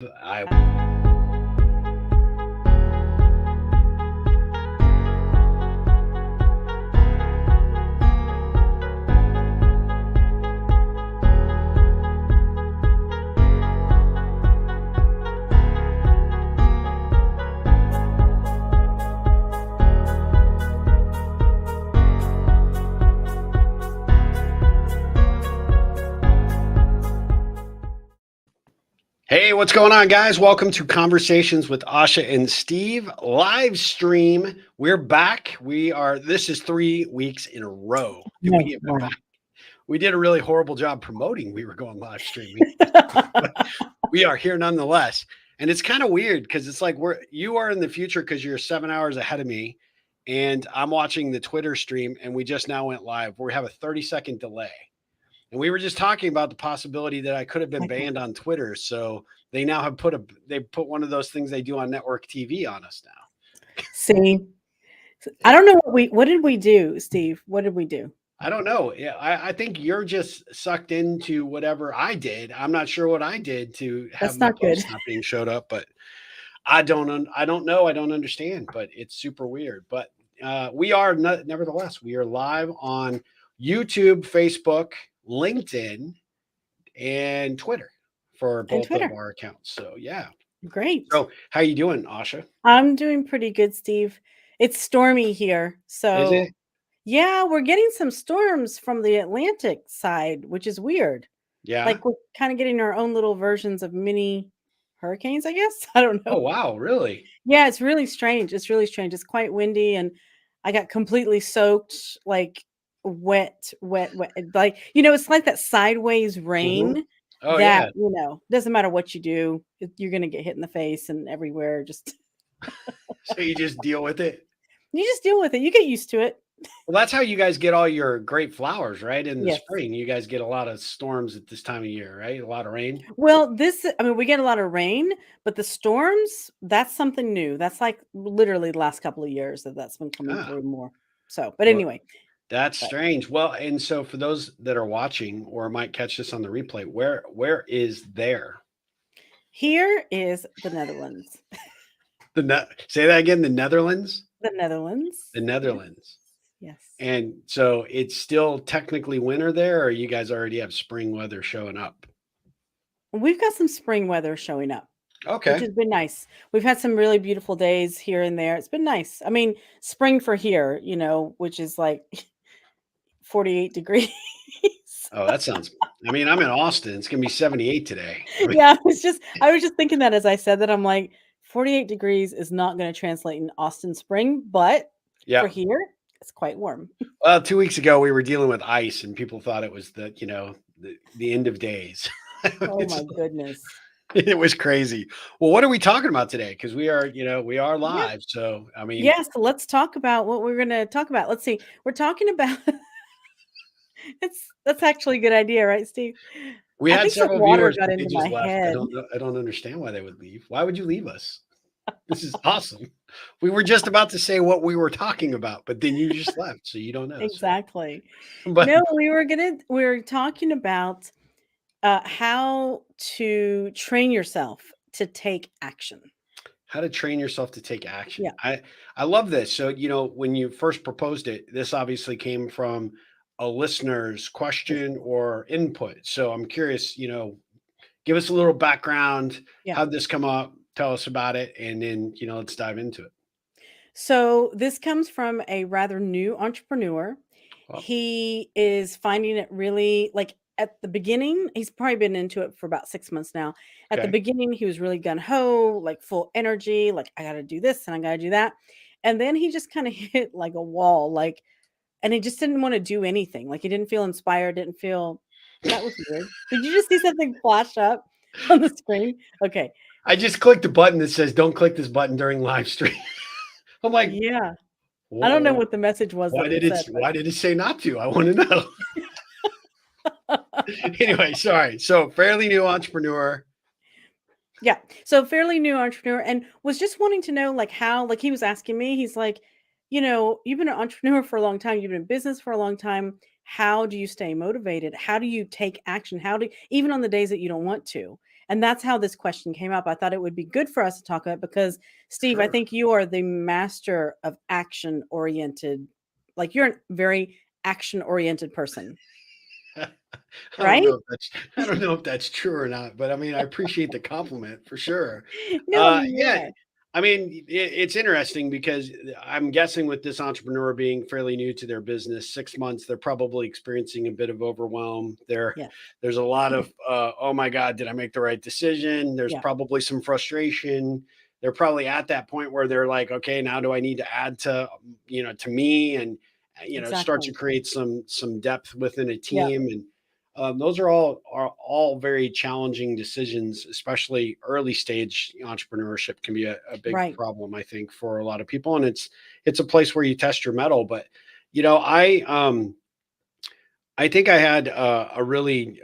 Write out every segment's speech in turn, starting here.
I Hey, what's going on, guys? Welcome to Conversations with Asha and Steve live stream. We're back. This is 3 weeks in a row. No, We have been wow. back. We did a really horrible job promoting we were going live streaming, but we are here nonetheless. And it's kind of weird because it's like you are in the future because you're 7 hours ahead of me, and I'm watching the Twitter stream, and we just now went live. We have a 30-second delay. And we were just talking about the possibility that I could have been Okay. banned on Twitter. So they now have they put one of those things they do on network TV on us now. See, I don't know what did we do, Steve? What did we do? I don't know. Yeah, I think you're just sucked into whatever I did. I'm not sure what I did to have That's my not good. post not being showed up, but I don't know. I don't understand, but it's super weird. But we are nevertheless, we are live on YouTube, Facebook, LinkedIn, and Twitter for And both of Twitter. our accounts. So yeah. Great. So how you doing, Asha? I'm doing pretty good, Steve. It's stormy here. Is it? So, yeah, we're getting some storms from the Atlantic side, which is weird. Yeah. Like we're kind of getting our own little versions of mini hurricanes, I guess. I don't Oh know. wow, really? Yeah, it's really strange. It's really strange. It's quite windy and I got completely soaked, like wet. Like, it's like that sideways Hmm. rain Oh that, yeah. doesn't matter what you do, you're going to get hit in the face and everywhere. Just, So you just deal with it. you just deal with it. You get used to it. Well, that's how you guys get all your great flowers, right? In the Yes. spring, you guys get a lot of storms at this time of year, right? A lot of rain. Well, I mean, we get a lot of rain, but the storms, that's something new. That's like literally the last couple of years that's been coming Ah, through more. So, but well, anyway, that's but strange. Well, and so for those that are watching or might catch this on the replay, where is there? here is the Netherlands. Say that again. The Netherlands. The Netherlands. The Yes. Netherlands. Yes. And so it's still technically winter there, or you guys already have spring weather showing up? We've got some spring weather showing up, which Okay. has been nice. We've had some really beautiful days here and there. It's been nice. I mean, spring for here, which is like 48 degrees. Oh, that sounds. I mean, I'm in Austin. It's gonna be 78 today. I mean, Yeah, I was just thinking that as I said that, I'm like, 48 degrees is not going to translate in Austin spring, but yeah. for here, it's quite warm. Well, 2 weeks ago we were dealing with ice, and people thought it was the end of days. Oh It's my goodness. it was crazy. Well, what are we talking about today? Because we are Yeah. live. So I mean, Yeah, so let's talk about what we're going to talk about. Let's see. We're talking about that's actually a good idea, right, Steve? we I had think some several water viewers, got but they into my just left. I head. don't know. I don't understand why they would leave. Why would you leave us? This is awesome. We were just about to say what we were talking about, but then you just left, so you don't know. So, Exactly. but No, we were talking about how to train yourself to take action. how to train yourself to take action. Yeah. I love this. So, when you first proposed it, this obviously came from a listener's Yes. question or input. So I'm curious, give us a little background. Yeah. How'd this come up? Tell us about it, and then let's dive into it. So this comes from a rather new entrepreneur. Well, He is finding it really like at the beginning, he's probably been into it for about 6 months now. At the okay. beginning, he was really gun ho, like full energy, like I got to do this and I got to do that. And then he just kind of hit like a wall, like, and he just didn't want to do anything. Like he didn't feel inspired, didn't feel that was weird. Did you just see something flash up on the screen? Okay. I just clicked a button that says "Don't click this button during live stream." I'm like, Yeah. I don't know whoa, what the message was why that did it it? said, Why did it say not to? I want to know. but Anyway, sorry. So, fairly new entrepreneur. yeah. So fairly new entrepreneur and was just wanting to know like how, like he was asking me, he's like, you've been an entrepreneur for a long time, you've been in business for a long time. How do you stay motivated? How do you take action? How do even on the days that you don't want to? And that's how this question came up. I thought it would be good for us to talk about, because Steve, I Sure. think you are the master of action oriented. Like, you're a very action oriented person, I don't know right? if that's I don't know if that's true or not, but I mean, I appreciate the compliment for sure. No, I mean, you Yeah, are. I mean, it's interesting because I'm guessing with this entrepreneur being fairly new to their business, 6 months, they're probably experiencing a bit of overwhelm. Yeah. There's a lot of, oh my God, did I make the right decision? There's Yeah. probably some frustration. They're probably at that point where they're like, okay, now do I need to add to, to me and, start to Exactly. create some depth within a Yeah. team. And those are all very challenging decisions, especially early stage entrepreneurship can be a big Right. problem, I think, for a lot of people. And it's a place where you test your metal. But I think I had a really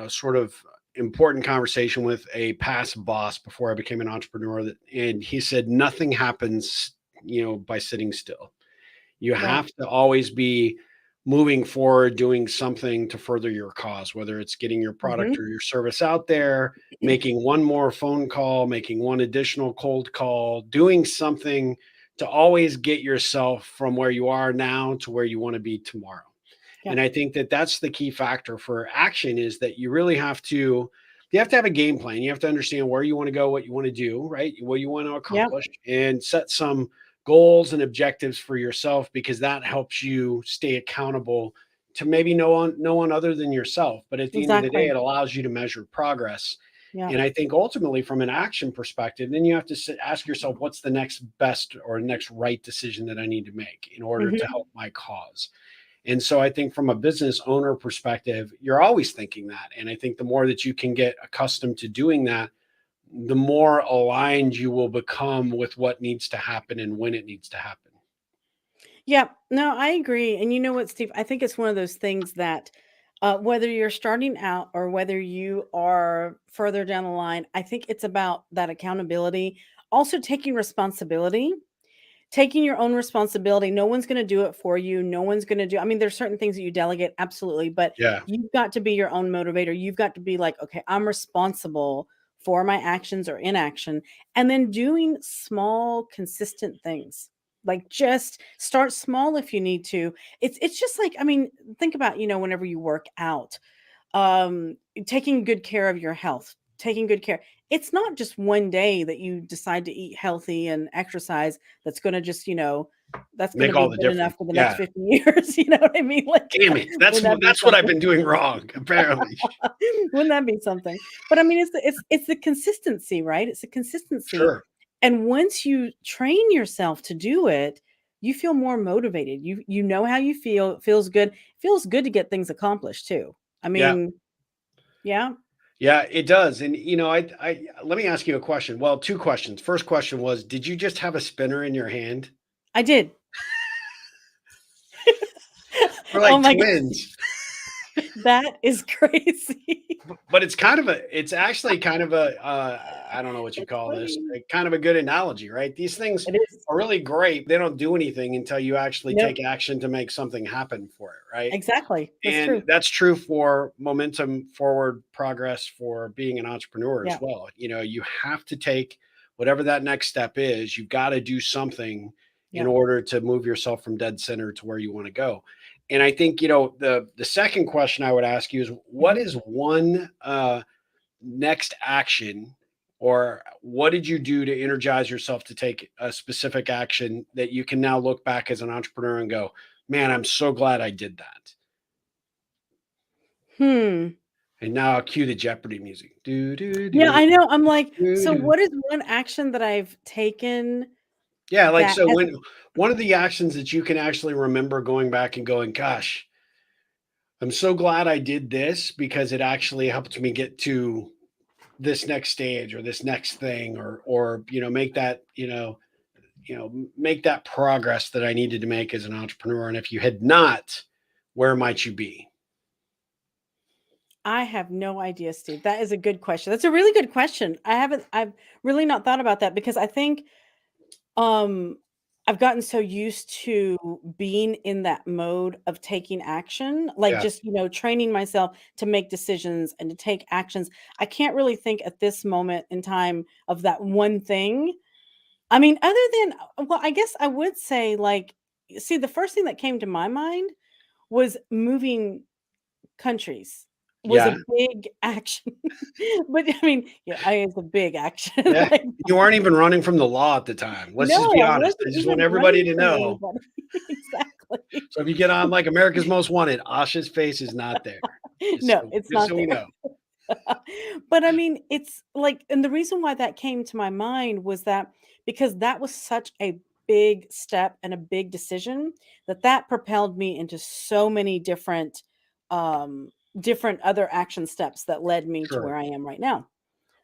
sort of important conversation with a past boss before I became an entrepreneur, and he said nothing happens by sitting still. You Right. have to always be moving forward, doing something to further your cause, whether it's getting your product Hmm. or your service out there, making one more phone call, making one additional cold call, doing something to always get yourself from where you are now to where you want to be tomorrow. Yeah. And I think that that's the key factor for action, is that you really have to have a game plan. You have to understand where you want to go, what you want to do, right? What you want to Yeah. accomplish, and set some goals and objectives for yourself, because that helps you stay accountable to maybe no one other than yourself. But at the end of the day, Exactly. it allows you to measure progress. Yeah. And I think ultimately, from an action perspective, then you have to ask yourself, what's the next best or next right decision that I need to make in order to Hmm. help my cause? And so I think from a business owner perspective, you're always thinking that. And I think the more that you can get accustomed to doing that, the more aligned you will become with what needs to happen and when it needs to happen. Yeah, no, I agree. And you know what, Steve? I think it's one of those things that, whether you're starting out or whether you are further down the line, I think it's about that accountability. Also, taking responsibility, taking your own responsibility. No one's going to do it for you. No one's going to do, I mean, there's certain things that you delegate, absolutely, but Yeah. you've got to be your own motivator. You've got to be like, okay, I'm responsible for my actions or inaction. And then doing small, consistent things. Like, just start small if you need to. It's just like, I mean, think about, whenever you work out, taking good care of your health, taking good care. It's not just one day that you decide to eat healthy and exercise that's going to just, that's going to Make be all the good enough difference. for the next Yeah. 50 years. You know what I mean? Like, Damn it. That's wouldn't that what be that's what I've something? been doing wrong, apparently. Wouldn't that be something? But I mean, it's the consistency, right? It's the consistency. Sure. And once you train yourself to do it, you feel more motivated. You know how you feel. It feels good. It feels good to get things accomplished too. I Yeah. mean, yeah, Yeah, it does. And I let me ask you a question. Well, two questions. First question was, did you just have a spinner in your hand? I did. We're Oh like my god, twins. that is crazy. But it's actually kind of a, I don't know what you It's call this, funny. kind of a good analogy, right? These things It is. are really great. They don't do anything until you actually Nope. take action to make something happen for it, right? Exactly. That's And true. that's true for momentum forward progress for being an entrepreneur as Yeah. well. You have to take whatever that next step is. You've got to do something in Yeah. order to move yourself from dead center to where you want to go. And I think, the second question I would ask you is, what Mhm. is one next action, or what did you do to energize yourself to take a specific action that you can now look back as an entrepreneur and go, man, I'm so glad I did that. Hmm. And now I'll cue the Jeopardy music. Do, do, Yeah, do, I know. I'm like, do, so do. what is one action that I've taken Yeah, like, that so has when one of the actions that you can actually remember going back and going, gosh, I'm so glad I did this because it actually helped me get to this next stage or this next thing, or make that, make that progress that I needed to make as an entrepreneur. And if you had not, where might you be? I have no idea, Steve. That is a good question. That's a really good question. I've really not thought about that, because um I've gotten so used to being in that mode of taking action, like Yeah. just, training myself to make decisions and to take actions. I can't really think at this moment in time of that one thing. I mean, other than, well, I guess I would say, like, see, the first thing that came to my mind was moving countries was a Yeah. big action. But I mean, yeah, it's a big action. Yeah. Like, You weren't even running from the law at the time. Let's no, just be I honest. I wasn't just want even everybody running to from know. anybody. Exactly. So if you get on like America's Most Wanted, Asha's face is not there. No, it's Just not so we there. know. But I mean, it's like, and the reason why that came to my mind was that because that was such a big step and a big decision that propelled me into so many um different other action steps that led me to Sure. where I am right now.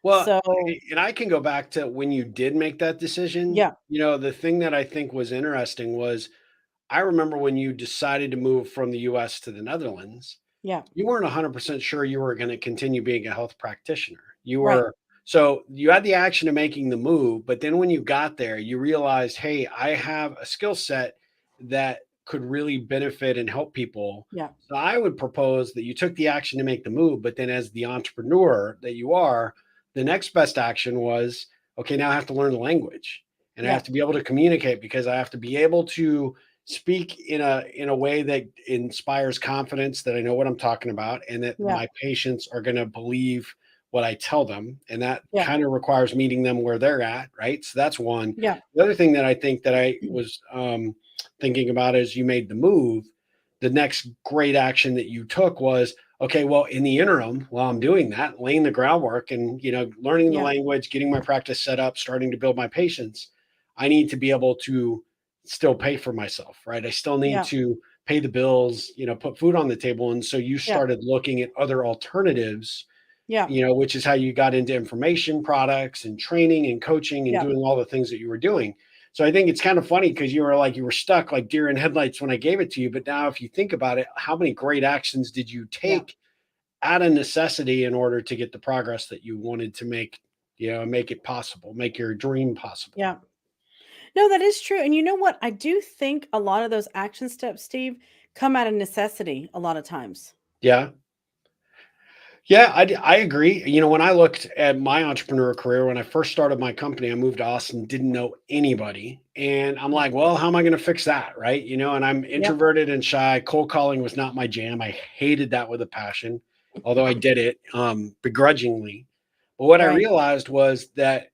Well, So, and I can go back to when you did make that decision. yeah, The thing that I think was interesting was I remember when you decided to move from the US to the Netherlands, yeah, you weren't 100% sure you were going to continue being a health practitioner. You right. were, so you had the action of making the move, but then when you got there, you realized, hey, I have a skill set that could really benefit and help people. Yeah, So I would propose that you took the action to make the move, but then as the entrepreneur that you are, the next best action was, okay, now I have to learn the language and I yeah, have to be able to communicate because I have to be able to speak in a way that inspires confidence that I know what I'm talking about and that yeah, my patients are going to believe what I tell them, and that yeah, kind of requires meeting them where they're at, right? So that's one. yeah, The other thing that I think that I was thinking about as you made the move, the next great action that you took was, okay, well, in the interim, while I'm doing that, laying the groundwork and learning the yeah, language, getting my practice set up, starting to build my patients, I need to be able to still pay for myself, right? I still need yeah, to pay the bills, put food on the table. And so you yeah, started looking at other alternatives, yeah, which is how you got into information products and training and coaching and yeah, doing all the things that you were doing. So I think it's kind of funny because you were stuck like deer in headlights when I gave it to you. But now if you think about it, how many great actions did you yeah, take out of necessity in order to get the progress that you wanted to make, make it possible, make your dream possible? yeah. No, that is true. And you know what? I do think a lot of those action steps, Steve, come out of necessity a lot of times. Yeah. Yeah, I agree. When I looked at my entrepreneur career, when I first started my company, I moved to Austin, didn't know anybody. And I'm Yeah. like, well, how am I going to fix that? Right. And I'm Yep. introverted and shy. Cold calling was not my jam. I hated that with a passion, although I did it begrudgingly. But what I Right. realized was that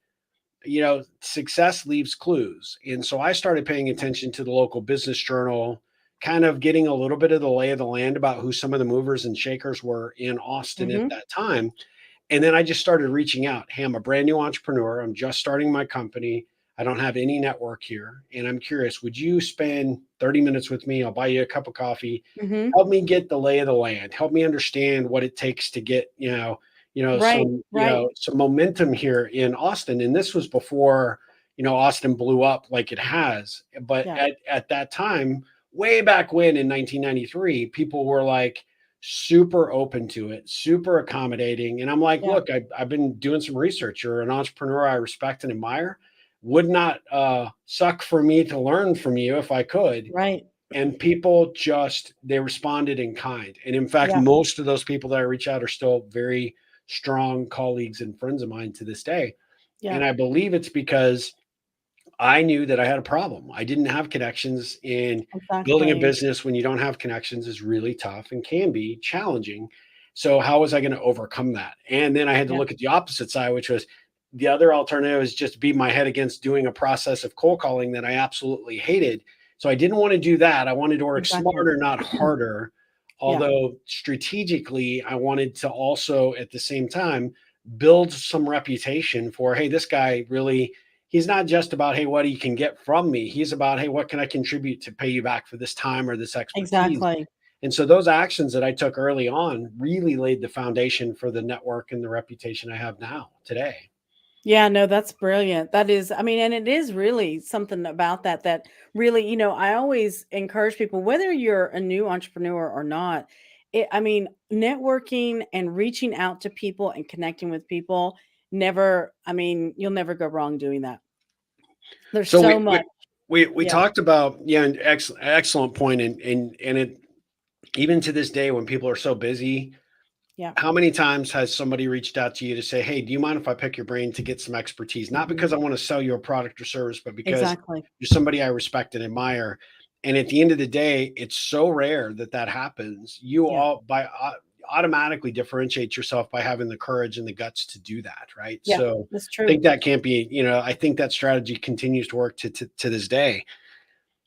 success leaves clues. And so I started paying Yeah. attention to the local business journal, kind of getting a little bit of the lay of the land about who some of the movers and shakers were in Austin at Mhm. that time. And then I just started reaching out. Hey, I'm a brand new entrepreneur. I'm just starting my company. I don't have any network here. And I'm curious, would you spend 30 minutes with me? I'll buy you a cup of coffee. Mhm. Help me get the lay of the land. Help me understand what it takes to get, Right. Right. some momentum here in Austin. And this was before, Austin blew up like it has. But Yeah. at that time, way back when in 1993, people were like super open to it, super accommodating. And I'm like, Yeah. look, I've been doing some research. You're an entrepreneur I respect and admire. Would not suck for me to learn from you if I could. Right. And people just they responded in kind. And in fact, Yeah. most of those people that I reach out are still very strong colleagues and friends of mine to this day. Yeah. And I believe it's because I knew that I had a problem. I didn't have connections, and building a Exactly. business when you don't have connections is really tough and can be challenging. So how was I going to overcome that? And then I had to Yeah. look at the opposite side, which was the other alternative is just beat my head against doing a process of cold calling that I absolutely hated. So I didn't want to do that. I wanted to work Exactly. smarter, not harder. Yeah. Although strategically, I wanted to also at the same time build some reputation for, hey, this guy really he's not just about, hey, what he can get from me. He's about, hey, what can I contribute to pay you back for this time or this expertise? Exactly. And so those actions that I took early on really laid the foundation for the network and the reputation I have now today. Yeah, no, that's brilliant. That is, I mean, and it is really something about that really, I always encourage people, whether you're a new entrepreneur or not, I mean, networking and reaching out to people and connecting with people never, I mean, you'll never go wrong doing that. There's So so much. we Yeah. talked about, yeah, an excellent point, and it, even to this day when people are so busy, Yeah. how many times has somebody reached out to you to say, "Hey, do you mind if I pick your brain to get some expertise?" Not Mhm. because I want to sell you a product or service, but because Exactly. you're somebody I respect and admire. And at the end of the day, it's so rare that that happens. You Yeah. all automatically differentiate yourself by having the courage and the guts to do that, right? Yeah. So That's I true. think that can't be, I think that strategy continues to work to this day.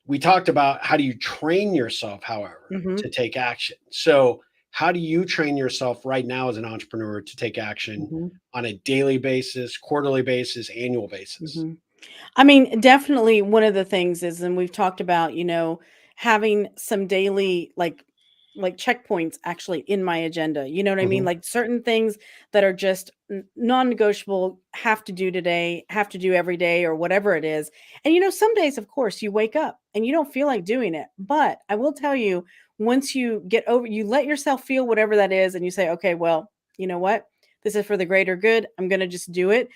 We talked about how do you train yourself, however, Mhm. to take action. So, how do you train yourself right now as an entrepreneur to take action Mhm. on a daily basis, quarterly basis, annual basis? Mhm. I mean, definitely one of the things is, and we've talked about, having some daily like checkpoints actually in my agenda. You know what I mean? Mhm. Like certain things that are just non-negotiable, have to do today, have to do every day or whatever it is. And some days of course you wake up and you don't feel like doing it. But I will tell you, once you get over, you let yourself feel whatever that is and you say, "Okay, well, you know what? This is for the greater good. I'm going to just do it."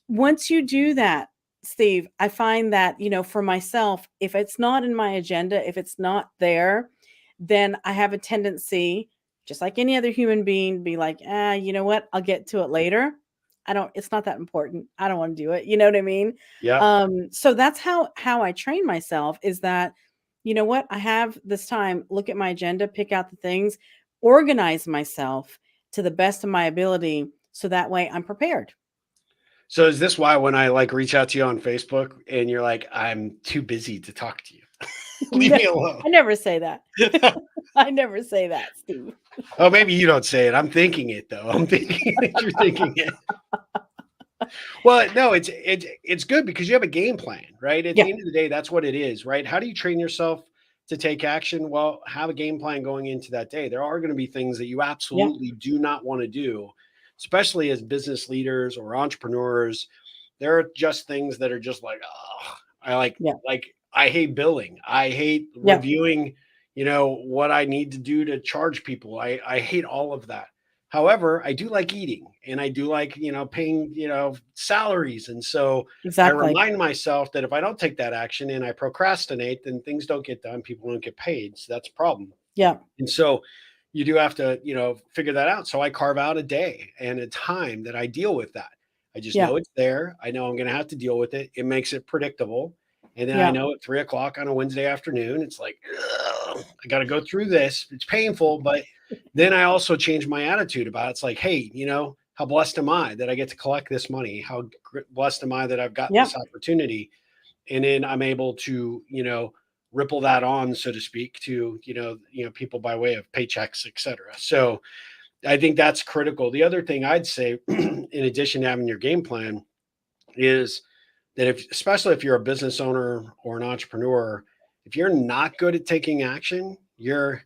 Once you do that, Steve, I find that, for myself, if it's not in my agenda, if it's not there, then I have a tendency, just like any other human being, be like, you know what? I'll get to it later. It's not that important. I don't want to do it. You know what I mean? Yep. So that's how I train myself is that, you know what? I have this time, look at my agenda, pick out the things, organize myself to the best of my ability. So that way I'm prepared. So is this why when I like reach out to you on Facebook and you're like, I'm too busy to talk to you? Leave No, me alone. I never say that. I never say that, Steve. Oh, maybe you don't say it. I'm thinking it though. I'm thinking that you're thinking it. Well, no, it's good because you have a game plan, right? At Yeah, the end of the day, that's what it is, right? How do you train yourself to take action? Well, have a game plan going into that day. There are going to be things that you yeah, absolutely do not want to do, especially as business leaders or entrepreneurs. There are just things that are just like, oh, yeah, I hate billing. I hate yeah, reviewing, what I need to do to charge people. I hate all of that. However, I do like eating and I do like, paying, salaries. And so I exactly. remind myself that if I don't take that action and I procrastinate, then things don't get done. People don't get paid. So that's a problem. Yeah, And so you do have to, figure that out. So I carve out a day and a time that I deal with that. I just yeah, know it's there. I know I'm going to have to deal with it. It makes it predictable. And then I yeah, know at 3 o'clock on a Wednesday afternoon, it's like, "Ugh, I got to go through this. It's painful, but then I also change my attitude about it. It's like, hey, how blessed am I that I get to collect this money? How blessed am I that I've got yeah, this opportunity? And then I'm able to, ripple that on, so to speak, to people by way of paychecks, etc. So I think that's critical. The other thing I'd say, in addition to having your game plan, is that if, especially if you're a business owner or an entrepreneur, if you're not good at taking action, you're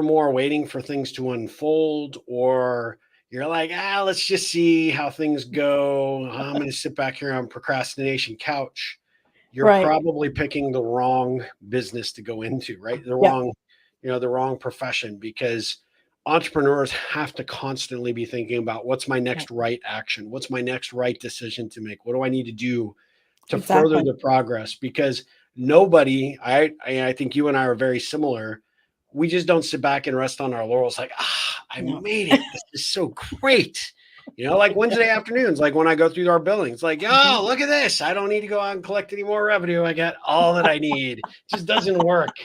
more waiting for things to unfold, or you're like, let's just see how things go. I'm going to sit back here on procrastination couch. You're right. probably picking the wrong business to go into, right? Yeah, The wrong profession, because entrepreneurs have to constantly be thinking about what's my yeah, next right action? What's my next right decision to make? What do I need to do to further exactly. the progress? Because nobody, I think you and I are very similar. We just don't sit back and rest on our laurels like, I No. made it. This is so great. Like Wednesday afternoons, like when I go through our billings, like, Mhm. oh, look at this. I don't need to go out and collect any more revenue. I got all that I need. It just doesn't work.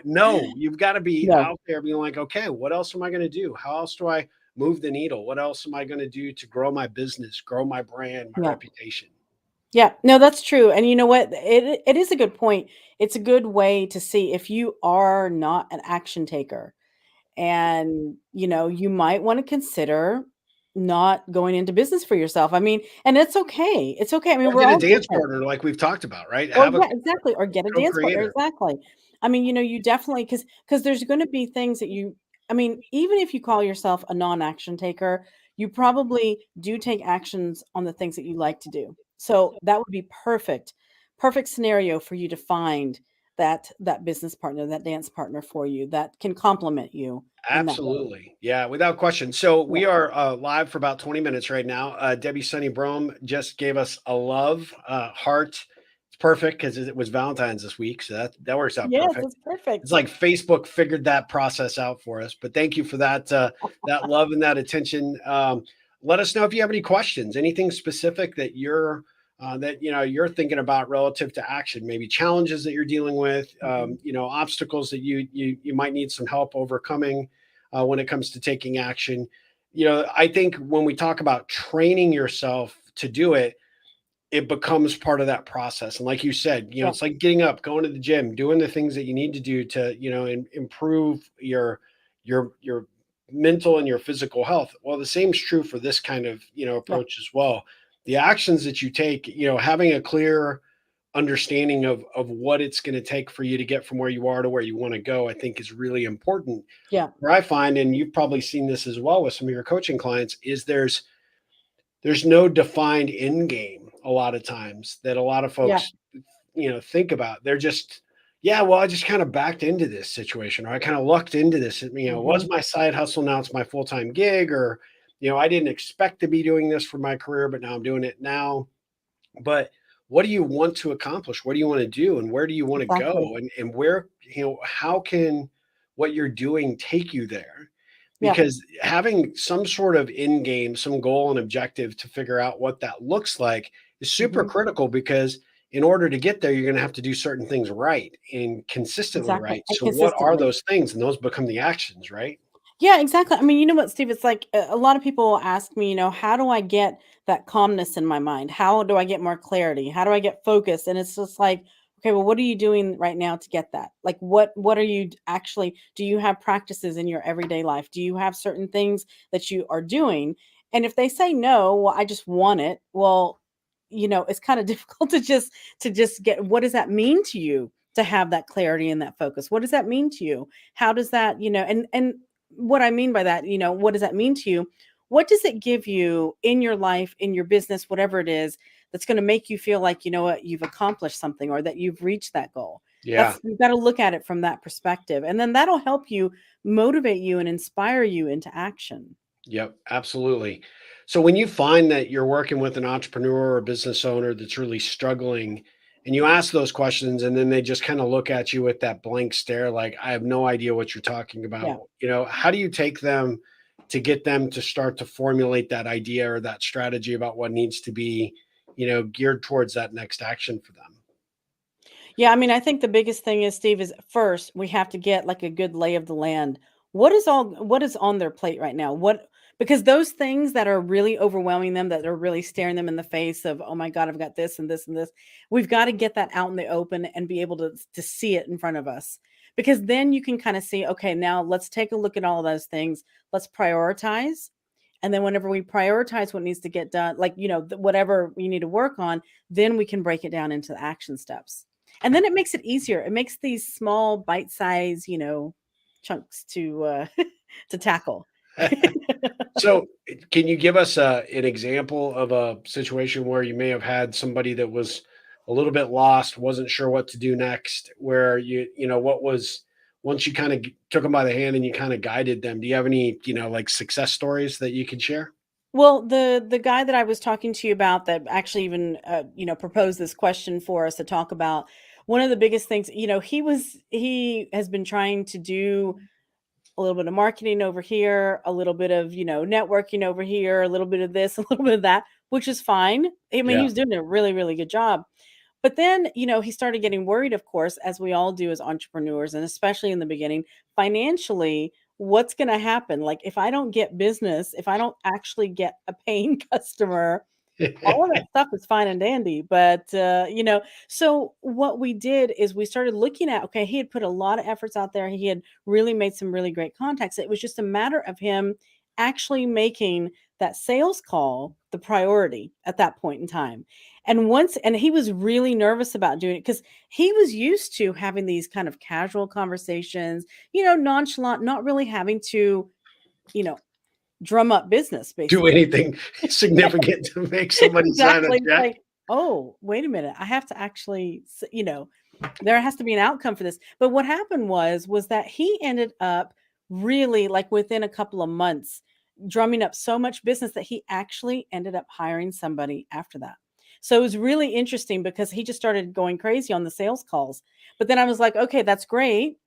No, you've got to be No. out there being like, okay, what else am I going to do? How else do I move the needle? What else am I going to do to grow my business, grow my brand, my Yeah. reputation? Yeah. No, that's true. And you know what? It is a good point. It's a good way to see if you are not an action taker. And, you might want to consider not going into business for yourself. I mean, and it's okay. It's okay. I mean, Or we're get a all dance different. partner like we've talked about, right? Or Have a yeah, exactly, or get a dance partner, co-creator. exactly. I mean, you definitely because there's gonna be things that I mean, even if you call yourself a non-action taker, you probably do take actions on the things that you like to do. So that would be perfect scenario for you to find that business partner, that dance partner for you that can complement you in that way. Absolutely. Yeah, without question. So Yeah. we are live for about 20 minutes right now. Debbie Sunny Brome just gave us a love heart. It's perfect because it was Valentine's this week, so that works out Yes, perfect. it's It's perfect. like Facebook figured that process out for us. But thank you for that love and that attention. Let us know if you have any questions, anything specific that you're thinking about relative to action, maybe challenges that you're dealing with, Mhm. obstacles that you might need some help overcoming when it comes to taking action. I think when we talk about training yourself to do it, it becomes part of that process. And like you said, Yeah, it's like getting up, going to the gym, doing the things that you need to do to, improve your mental and your physical health. Well, the same is true for this kind of, yeah, approach as well. The actions that you take, having a clear understanding of what it's going to take for you to get from where you are to where you want to go, I think is really important. yeah, Where I find, and you've probably seen this as well with some of your coaching clients, is there's no defined end game a lot of times that a lot of yeah. folks think about. They're just, yeah, well, I just kind of backed into this situation, or I kind of lucked into this. It was Mhm. my side hustle, now it's my full-time gig, or I didn't expect to be doing this for my career, but now I'm doing it now. But what do you want to accomplish? What do you want to do, and where do you want to Exactly. go, and where, how can what you're doing take you there? Yeah. Because having some sort of end game, some goal and objective to figure out what that looks like is super Mhm. critical, because in order to get there, you're going to have to do certain things right and consistently Exactly, right. and So what are consistently. those things? And those become the actions, right? Yeah, exactly. I mean, you know what, Steve? It's like a lot of people ask me, how do I get that calmness in my mind? How do I get more clarity? How do I get focused? And it's just like, okay, well, what are you doing right now to get that? Like, what are you actually? Do you have practices in your everyday life? Do you have certain things that you are doing? And if they say no, well, I just want it. Well, it's kind of difficult to just get. What does that mean to you to have that clarity and that focus? What does that mean to you? How does that, and what I mean by that, what does that mean to you? What does it give you in your life, in your business, whatever it is, that's going to make you feel like, you know what, you've accomplished something or that you've reached that goal? Yeah. That's You've got to look at it from that perspective. And then that'll help you motivate you and inspire you into action. Yep, absolutely. So when you find that you're working with an entrepreneur or a business owner that's really struggling, and you ask those questions, and then they just kind of look at you with that blank stare, like, I have no idea what you're talking Yeah. about. How do you take them to get them to start to formulate that idea or that strategy about what needs to be, geared towards that next action for them? Yeah, I mean, I think the biggest thing is, Steve, is first we have to get like a good lay of the land. What is on their plate right now? Because those things that are really overwhelming them, that are really staring them in the face of, oh my God, I've got this and this and this. We've got to get that out in the open and be able to see it in front of us. Because then you can kind of see, okay, now let's take a look at all of those things. Let's prioritize. And then whenever we prioritize what needs to get done, like, whatever we need to work on, then we can break it down into the action steps. And then it makes it easier. It makes these small bite size, chunks to tackle. So, can you give us an example of a situation where you may have had somebody that was a little bit lost, wasn't sure what to do next, where what was, once you kind of took them by the hand and you kind of guided them? Do you have any, like success stories that you can share? Well, the guy that I was talking to you about that actually even proposed this question for us to talk about, one of the biggest things, he has been trying to do a little bit of marketing over here, a little bit of, networking over here, a little bit of this, a little bit of that, which is fine. I mean, he Yeah. was doing a really, really good job. But then, he started getting worried, of course, as we all do as entrepreneurs, and especially in the beginning, financially, what's going to happen? Like, if I don't get business, if I don't actually get a paying customer, all of that stuff is fine and dandy, but, so what we did is we started looking at, okay, he had put a lot of efforts out there. He had really made some really great contacts. It was just a matter of him actually making that sales call the priority at that point in time. And he was really nervous about doing it because he was used to having these kind of casual conversations, nonchalant, not really having to, you know, drum up business Do basically. anything significant to make somebody sign a Exactly. It's check? like, "Oh, wait a minute. I have to actually there has to be an outcome for this." But what happened was that he ended up really, like, within a couple of months, drumming up so much business that he actually ended up hiring somebody after that. So it was really interesting because he just started going crazy on the sales calls. But then I was like, okay, that's great.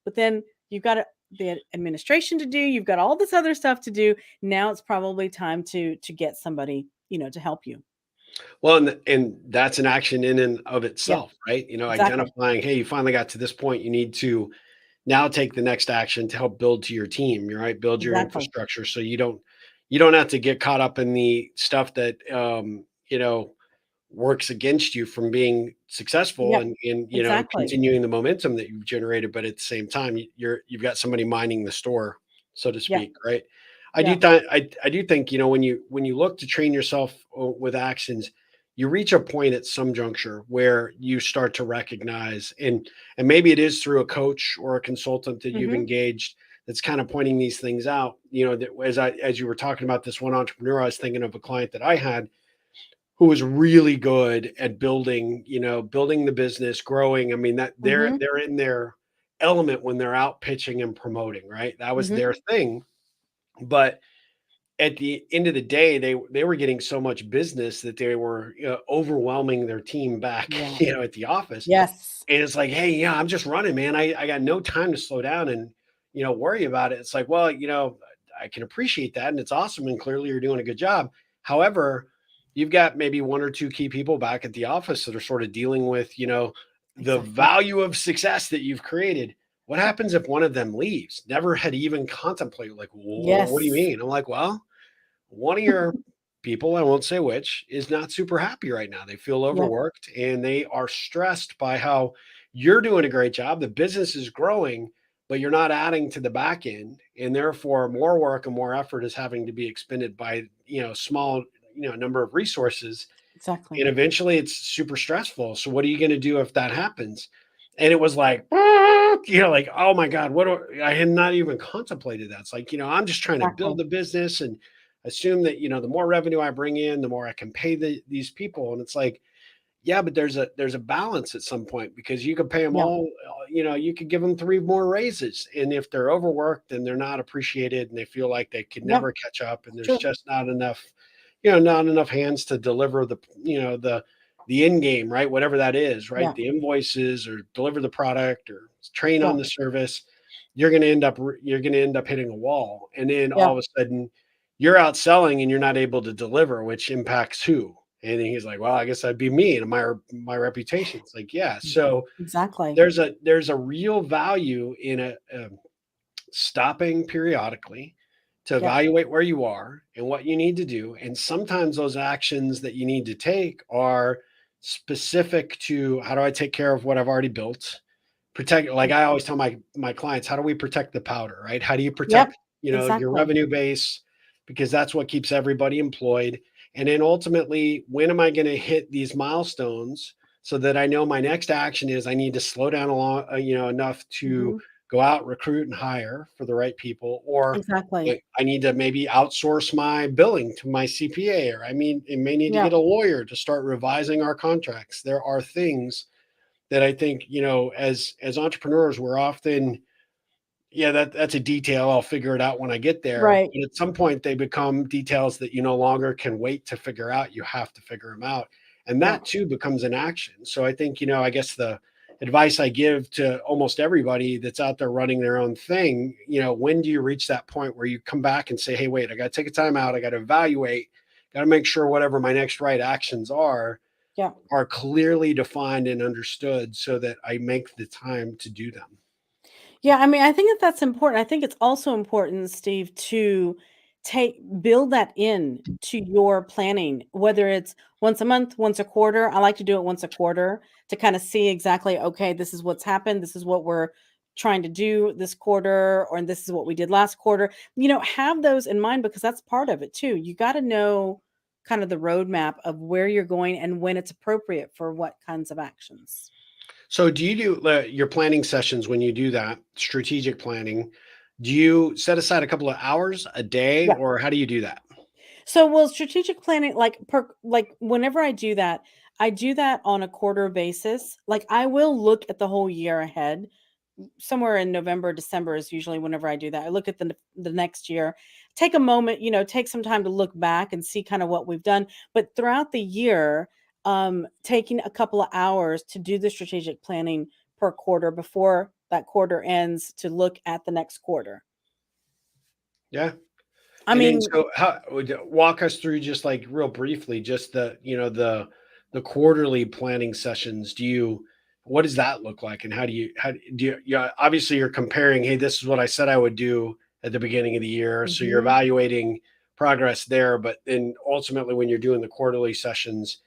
But then you've got the administration to do, you've got all this other stuff to do. Now it's probably time to get somebody, to help you. Well, and that's an action in and of Yeah, itself, right? exactly. Identifying, hey, you finally got to this point, you need to now take the next action to help build to your team, right? Build your Exactly. infrastructure so you don't have to get caught up in the stuff that works against you from being successful Yep, and exactly. continuing the momentum that you've generated, but at the same time you've got somebody minding the store, so to Yeah, speak, right? yeah, I do think when you look to train yourself with actions, you reach a point at some juncture where you start to recognize, and maybe it is through a coach or a consultant that you've hmm, engaged that's kind of pointing these things out. That as you were talking about this one entrepreneur, I was thinking of a client that I had who was really good at building the business, growing. I mean, that they're hmm, they're in their element when they're out pitching and promoting, right? That was hmm. their thing. But at the end of the day, they were getting so much business that they were overwhelming their team back, Yeah. at the office. Yes. And it's like, hey, yeah, I'm just running, man. I got no time to slow down and worry about it. It's like, well, I can appreciate that, and it's awesome, and clearly you're doing a good job. However, you've got maybe one or two key people back at the office that are sort of dealing with, the Exactly. value of success that you've created. What Yep. happens if one of them leaves? Never had even contemplated, like, what do you Yes. mean? I'm like, well, one of your people, I won't say which, is not super happy right now. They feel Yep. overworked and they are stressed by how you're doing a great job. The business is growing, but you're not adding to the back end. And therefore, more work and more effort is having to be expended by, small, number of resources. Exactly. And eventually it's super stressful. So what are you going to do if that happens? And it was like, like, oh my God, I had not even contemplated that. It's like, I'm just trying to build Exactly. the business and assume that, the more revenue I bring in, the more I can pay these people. And it's like, yeah, but there's a balance at some point because you could pay them Yeah. all, you could give them three more raises. And if they're overworked and they're not appreciated and they feel like they could Yep. never catch up and there's True. just not enough hands to deliver the end game, right? Whatever that is, right? Yeah. The invoices or deliver the product or train on Yeah. the service, you're going to end up hitting a wall. And then all Yeah. of a sudden you're out selling and you're not able to deliver, which impacts who? And then he's like, well, I guess that'd be me and my reputation. It's like, yeah. So Exactly. there's a real value in stopping periodically to Yeah. evaluate where you are and what you need to do. And sometimes those actions that you need to take are specific to how do I take care of what I've already built? Protect, like I always tell my clients, how do we protect the powder, right? How do you Yep. protect, your Exactly. revenue base? Because that's what keeps everybody employed. And then ultimately, when am I going to hit these milestones so that I know my next action is I need to slow down enough to Hmm. go out, recruit, and hire for the right people, or Exactly. I need to maybe outsource my billing to my CPA, or it may need to Yeah. get a lawyer to start revising our contracts. There are things that I think, as entrepreneurs, we're often, yeah, that's a detail. I'll figure it out when I get there. Right. But at some point, they become details that you no longer can wait to figure out. You have to figure them out. And Yeah. that too becomes an action. So I think, I guess the advice I give to almost everybody that's out there running their own thing, when do you reach that point where you come back and say, hey, wait, I got to take a time out. I got to evaluate, got to make sure whatever my next right actions Yeah. are clearly defined and understood so that I make the time to do them. Yeah, I mean, I think that's important. I think it's also important, Steve, to build that in to your planning, whether it's once a month, once a quarter. I like to do it once a quarter to kind of see exactly, okay, this is what's happened, this is what we're trying to do this quarter, or this is what we did last quarter. Have those in mind because that's part of it too. You got to know kind of the roadmap of where you're going and when it's appropriate for what kinds of actions. So, do you do your planning sessions when you do that strategic planning? Do you set aside a couple of hours a day, Yeah. or how do you do that? So, well, strategic planning, like whenever I do that on a quarter basis. Like I will look at the whole year ahead. Somewhere in November, December is usually whenever I do that. I look at the next year, take a moment, take some time to look back and see kind of what we've done. But throughout the year, taking a couple of hours to do the strategic planning per quarter before that quarter ends to look at the next quarter. Yeah. I And then mean, so how would you walk us through just like real briefly, just the, the quarterly planning sessions. What does that look like? And how do you, obviously you're comparing, hey, this is what I said I would do at the beginning of the year. So you're mhm. evaluating progress there. But then ultimately when you're doing the quarterly sessions,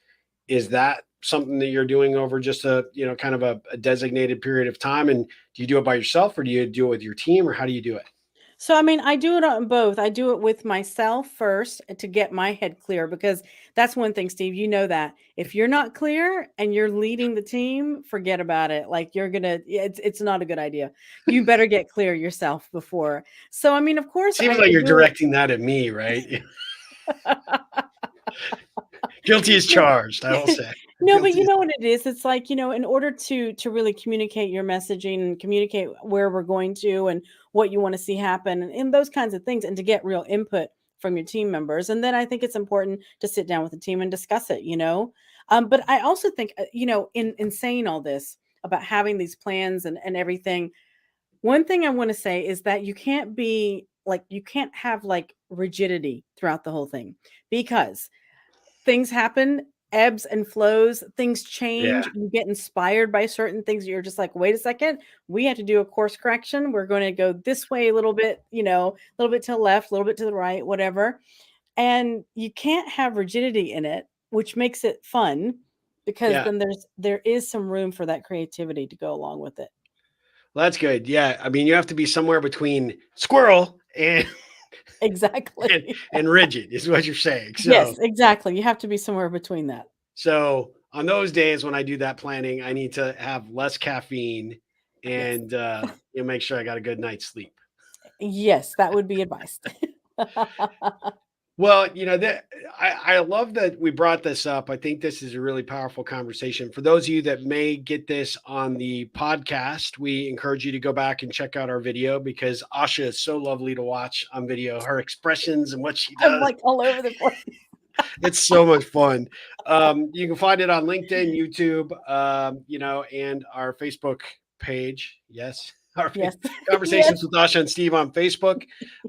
is that something that you're doing over just a, kind of a designated period of time? And do you do it by yourself or do you do it with your team or how do you do it? So, I mean, I do it on both. I do it with myself first to get my head clear because that's one thing, Steve, you know that. If you're not clear and you're leading the team, forget about it. Like you're gonna, it's not a good idea. You better get clear yourself before. So, I mean, of course, Seems I like you're do it. directing that at me, right? Guilty as No, charged, I will say. no, but Guilty you as know what it is? It's like, in order to really communicate your messaging and communicate where we're going to and what you want to see happen and those kinds of things and to get real input from your team members. And then I think it's important to sit down with the team and discuss it. But I also think, in saying all this about having these plans and everything, one thing I want to say is that you can't have like rigidity throughout the whole thing because things happen, ebbs and flows, things yeah, change, you get inspired by certain things, you're just like, "Wait a second, we have to do a course correction, we're gonna go this way a little bit, a little bit to the left, a little bit to the right, whatever." And you can't have rigidity in it, which makes it fun because yeah. then there is some room for that creativity to go along with it. Well, that's good. Yeah, I mean, you have to be somewhere between squirrel and and, Exactly. and rigid, is what you're saying. Yes, So, exactly, you have to be somewhere between that. so on those days when I do that planning, I need to have less caffeine Yes. and make sure I got a good night's sleep. Yes, that would be advised. Well, I love that we brought this up. I think this is a really powerful conversation. For those of you that may get this on the podcast, we encourage you to go back and check out our video because Asha is so lovely to watch on video. Her expressions and what she I'm, does, like, all over the place. it's so much fun. You can find it on LinkedIn, YouTube, and our Facebook page. Yes, our Yes. Yes. conversations with Asha and Steve on Facebook.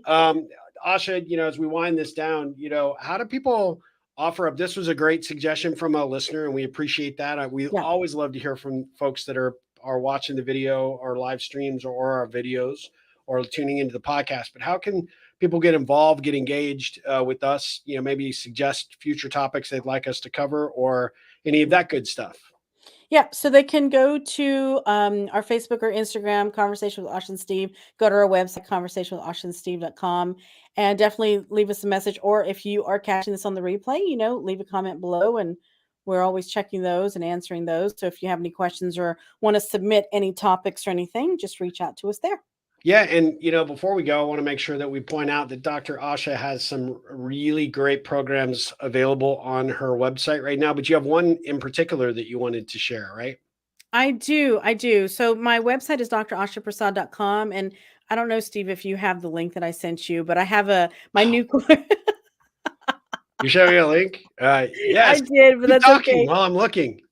Um, Asha, as we wind this down, how do people offer up? This was a great suggestion from a listener, and we appreciate that. We Yeah. always love to hear from folks that are watching the video or live streams or our videos or tuning into the podcast. But how can people get involved, get engaged with us? Maybe suggest future topics they'd like us to cover or any of that good stuff. Yeah, so they can go to, our Facebook or Instagram, Conversation with Asha and Steve, go to our website, conversationwithashaandsteve.com, and definitely leave us a message, or if you are catching this on the replay, leave a comment below, and we're always checking those and answering those, so if you have any questions or wanna submit any topics or anything, just reach out to us there. Yeah, and before we go, I want to make sure that we point out that Dr. Asha has some really great programs available on her website right now, but you have one in particular that you wanted to share, right? I do. So my website is drashaprasad.com, and I don't know, Steve, if you have the link that I sent you, but I have my new course. You show me a link? I Yes. did, but Keep that's talking okay. while I'm looking.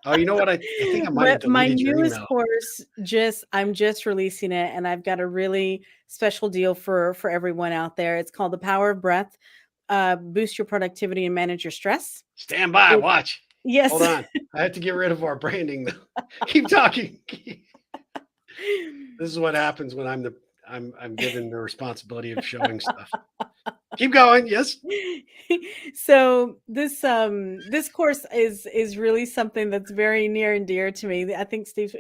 Oh, you know what? I think I might have But my deleted your newest email. course, I'm just releasing it, and I've got a really special deal for everyone out there. It's called The Power of Breath, Boost Your Productivity and Manage Your Stress. Stand by, It watch. Yes. Hold on. I have to get rid of our branding though. Keep talking. This is what happens when I'm given the responsibility of showing stuff. Keep going. Yes. So this course is really something that's very near and dear to me. I think Steve's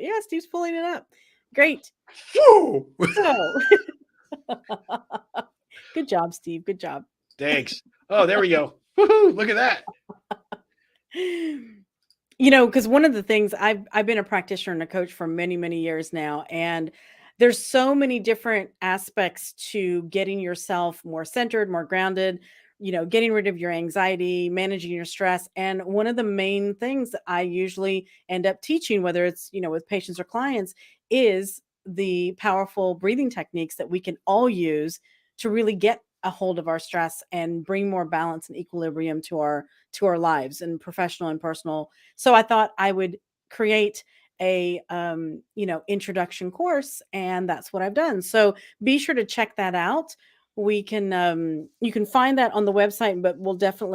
pulling it up. Great. Whew. So good job, Steve. Good job. Thanks. Oh, there we go. Woohoo, look at that. Because one of the things I've been a practitioner and a coach for many, many years now, and there's so many different aspects to getting yourself more centered, more grounded, getting rid of your anxiety, managing your stress. And one of the main things that I usually end up teaching, whether it's, with patients or clients, is the powerful breathing techniques that we can all use to really get a hold of our stress and bring more balance and equilibrium to our lives, and professional and personal. So I thought I would create a introduction course, and that's what I've done. So be sure to check that out. We can you can find that on the website, but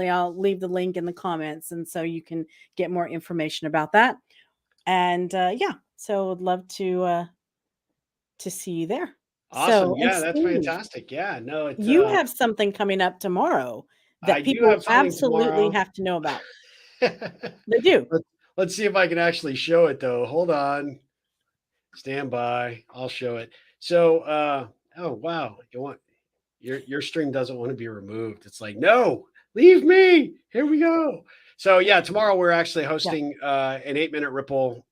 I'll leave the link in the comments, and so you can get more information about that. And yeah, so I'd love to see you there. Awesome. So, and Yeah, that's Steve, fantastic. Yeah, no, it's you have something coming up tomorrow I that do people have something absolutely tomorrow. have to know about. They do. Let's see if I can actually show it though. Hold on. Stand by. I'll show it. So oh wow. You want your stream doesn't want to be removed. It's like, no, leave me. Here we go. So yeah, tomorrow we're actually Yeah. hosting an 8-minute ripple,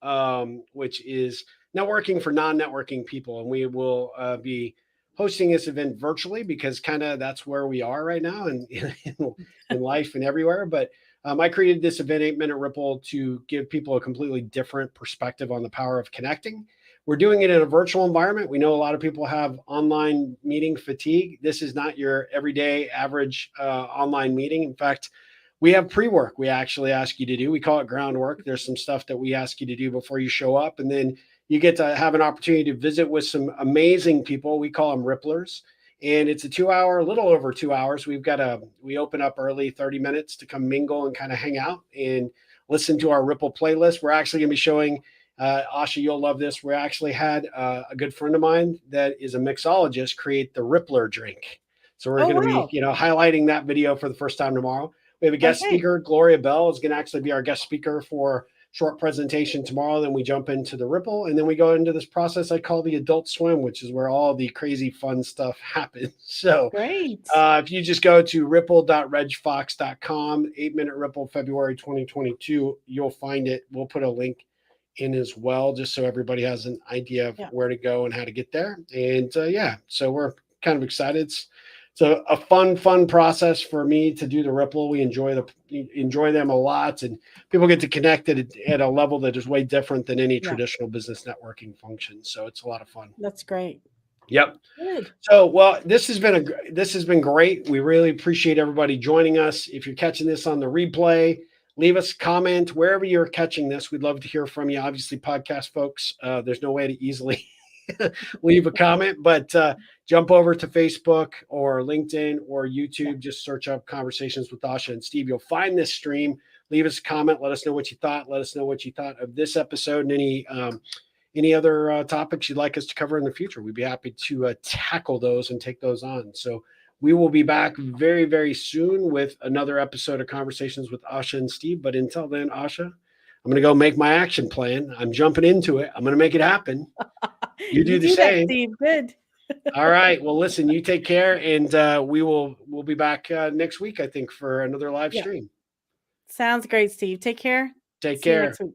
which is networking for non-networking people, and we will be hosting this event virtually because kind of that's where we are right now and in life and everywhere. But I created this event, 8-minute ripple, to give people a completely different perspective on the power of connecting. We're doing it in a virtual environment. We know a lot of people have online meeting fatigue. This is not your everyday average online meeting. In fact, we have pre-work we actually ask you to do. We call it groundwork. There's some stuff that we ask you to do before you show up. And then you get to have an opportunity to visit with some amazing people. We call them Ripplers. And it's a 2 hour, a little over 2 hours. We open up early, 30 minutes to come mingle and kind of hang out and listen to our Ripple playlist. We're actually going to be showing Asha, you'll love this. We actually had a good friend of mine that is a mixologist create the Rippler drink. So we're Oh, going to be, wow. highlighting that video for the first time tomorrow. We have a guest Okay. speaker. Gloria Bell is going to actually be our guest speaker for short presentation tomorrow. Then we jump into the Ripple, and then we go into this process I call the Adult Swim, which is where all the crazy fun stuff happens. So Great. if you just go to ripple.regfox.com, 8-minute Ripple, February 2022, you'll find it. We'll put a link in as well, just so everybody has an idea of Yeah. where to go and how to get there. And yeah, so we're kind of excited. It's a fun process for me to do the Ripple. We enjoy them a lot, and people get to connect at a level that is way different than any Yeah. traditional business networking function. So it's a lot of fun. That's great. Yep. Good. So, well, this has been great. We really appreciate everybody joining us. If you're catching this on the replay, leave us a comment wherever you're catching this. We'd love to hear from you. Obviously, podcast folks, there's no way to easily leave a comment, but jump over to Facebook or LinkedIn or YouTube. Yeah. Just search up Conversations with Asha and Steve. You'll find this stream. Leave us a comment. Let us know what you thought. Let us know what you thought of this episode and any other topics you'd like us to cover in the future. We'd be happy to tackle those and take those on. So we will be back very, very soon with another episode of Conversations with Asha and Steve. But until then, Asha, I'm going to go make my action plan. I'm jumping into it. I'm going to make it happen. You do the do that, same. Steve. Good. All right. Well, listen, you take care, and we'll be back next week, I think, for another live Yeah. stream. Sounds great, Steve. Take care. Take See you care. next week.